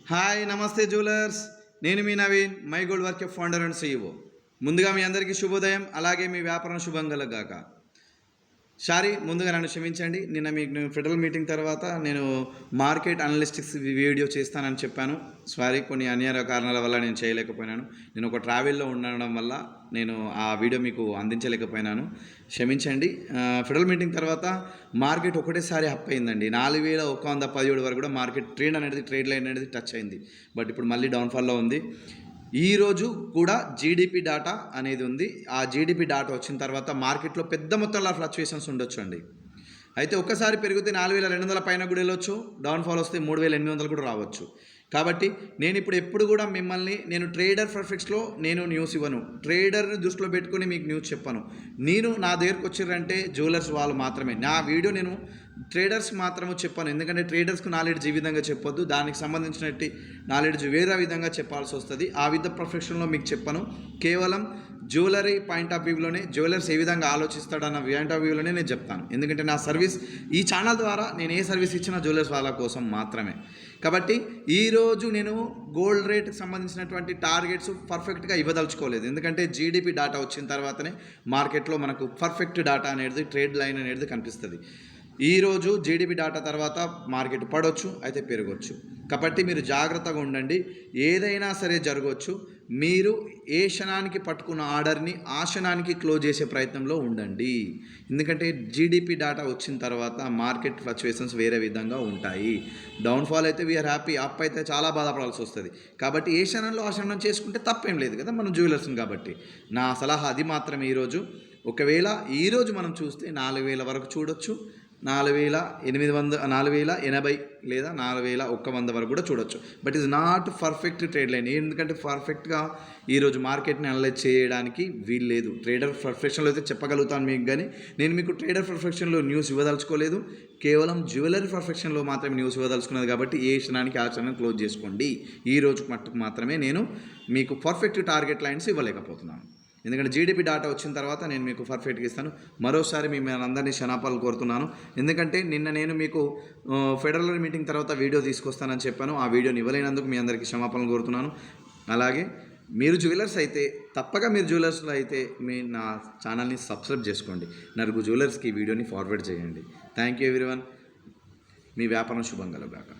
Hi నమస్తే jewellers. నేను మీ Naveen, my gold work founder and CEO. ముందుగా మీ అందరికీ శుభోదయం, అలాగే మీ వ్యాపారం శుభం కలగాక. ముందుగా నన్ను క్షమించండి. నిన్న మీకు ఫెడరల్ మీటింగ్ తర్వాత నేను మార్కెట్ అనలిస్టిక్స్ వీడియో చేస్తానని చెప్పాను. కొన్ని అనివార్య కారణాల వల్ల నేను చేయలేకపోయినాను. నేను ఒక ట్రావెల్లో ఉండడం వల్ల నేను ఆ వీడియో మీకు అందించలేకపోయినాను, క్షమించండి. ఫెడరల్ మీటింగ్ తర్వాత మార్కెట్ ఒకటేసారి అప్ అయిందండి. 4117 వరకు కూడా మార్కెట్ ట్రేడ్ లైన్ అనేది టచ్ అయింది. బట్ ఇప్పుడు మళ్ళీ డౌన్ఫాల్లో ఉంది. ఈరోజు కూడా జీడిపి డాటా అనేది ఉంది. ఆ జీడిపి డాటా వచ్చిన తర్వాత మార్కెట్లో పెద్ద మొత్తంలో ఫ్లక్చుయేషన్స్ ఉండొచ్చు అండి. అయితే ఒక్కసారి పెరిగితే 4200 పైన కూడా వెళ్ళొచ్చు, డౌన్ఫాల్ వస్తే 3800 కూడా రావచ్చు. కాబట్టి నేను ఎప్పుడు కూడా నేను ట్రేడర్ పర్ఫెక్ట్స్లో నేను న్యూస్ ఇవ్వను, ట్రేడర్ని దృష్టిలో పెట్టుకుని మీకు న్యూస్ చెప్పాను. నా దగ్గరకు వచ్చారంటే జ్యువెలర్స్ వాళ్ళు మాత్రమే నా వీడియో నేను ట్రేడర్స్ మాత్రమే చెప్పాను. ఎందుకంటే ట్రేడర్స్కు నాలెడ్జ్ ఈ విధంగా చెప్పొద్దు, దానికి సంబంధించినట్టు నాలెడ్జ్ వేరే విధంగా చెప్పాల్సి వస్తుంది. ఆ పర్ఫెక్షన్లో మీకు చెప్పాను. కేవలం జ్యువెలరీ పాయింట్ ఆఫ్ వ్యూలోనే, జ్యువెలర్స్ ఏ విధంగా ఆలోచిస్తాడన్న పాయింట్ ఆఫ్ వ్యూలోనే నేను చెప్తాను. ఎందుకంటే నా సర్వీస్ ఈ ఛానల్ ద్వారా నేను ఏ సర్వీస్ ఇచ్చినా జ్యువెలర్స్ వాళ్ళ కోసం మాత్రమే. కాబట్టి ఈరోజు నేను గోల్డ్ రేట్కి సంబంధించినటువంటి టార్గెట్స్ పర్ఫెక్ట్గా ఇవ్వదలుచుకోలేదు. ఎందుకంటే జీడిపి డాటా వచ్చిన తర్వాతనే మార్కెట్లో మనకు పర్ఫెక్ట్ డాటా అనేది, ట్రేడ్ లైన్ అనేది కనిపిస్తుంది. ఈరోజు జీడిపి డాటా తర్వాత మార్కెట్ పడవచ్చు, అయితే పెరగవచ్చు. కాబట్టి మీరు జాగ్రత్తగా ఉండండి. ఏదైనా సరే జరగవచ్చు. మీరు ఏ క్షణానికి పట్టుకున్న ఆర్డర్ని ఆ క్షణానికి క్లోజ్ చేసే ప్రయత్నంలో ఉండండి. ఎందుకంటే జీడిపి డాటా వచ్చిన తర్వాత మార్కెట్ ఫ్లక్చుయేషన్స్ వేరే విధంగా ఉంటాయి. డౌన్ఫాల్ అయితే వీఆర్ హ్యాపీ, అప్ అయితే చాలా బాధపడాల్సి వస్తుంది. కాబట్టి ఏ క్షణంలో ఆ క్షణం చేసుకుంటే తప్పేం లేదు కదా, మనం జ్యువెలర్స్ని. కాబట్టి నా సలహా అది మాత్రమే. ఒకవేళ ఈరోజు మనం చూస్తే 4000 వరకు చూడొచ్చు, 4080 లేదా 4100 వరకు కూడా చూడొచ్చు. But is not perfect trade line. ఎందుకంటే పర్ఫెక్ట్గా ఈరోజు మార్కెట్ని అనలైజ్ చేయడానికి వీలు లేదు. ట్రేడర్ పర్ఫెక్షన్లో అయితే చెప్పగలుగుతాను మీకు, కానీ నేను మీకు ట్రేడర్ పర్ఫెక్షన్లో న్యూస్ ఇవ్వదలుచుకోలేదు. కేవలం జ్యువెలరీ పర్ఫెక్షన్లో మాత్రమే న్యూస్ ఇవ్వదలుచుకున్నది. కాబట్టి ఏ క్షణానికి ఆ క్షణం క్లోజ్ చేసుకోండి. ఈ రోజు మట్టుకు మాత్రమే నేను మీకు పర్ఫెక్ట్ టార్గెట్ లైన్స్ ఇవ్వలేకపోతున్నాను. ఎందుకంటే జీడిపి డాటా వచ్చిన తర్వాత నేను మీకు పర్ఫెక్ట్గా ఇస్తాను. మరోసారి మిమ్మల్ని అందరినీ క్షమాపణలు కోరుతున్నాను. ఎందుకంటే నిన్న నేను మీకు ఫెడరల్ మీటింగ్ తర్వాత వీడియో తీసుకొస్తానని చెప్పాను. ఆ వీడియోని ఇవ్వలేనందుకు మీ అందరికీ క్షమాపణలు కోరుతున్నాను. అలాగే మీరు జ్యువెలర్స్ అయితే తప్పక, మీరు జ్యువెలర్స్లో అయితే నా ఛానల్ని సబ్స్క్రైబ్ చేసుకోండి. నలుగురు జ్యువెలర్స్కి ఈ వీడియోని ఫార్వర్డ్ చేయండి. Thank you everyone. మీ వ్యాపారం శుభం కలుగాక.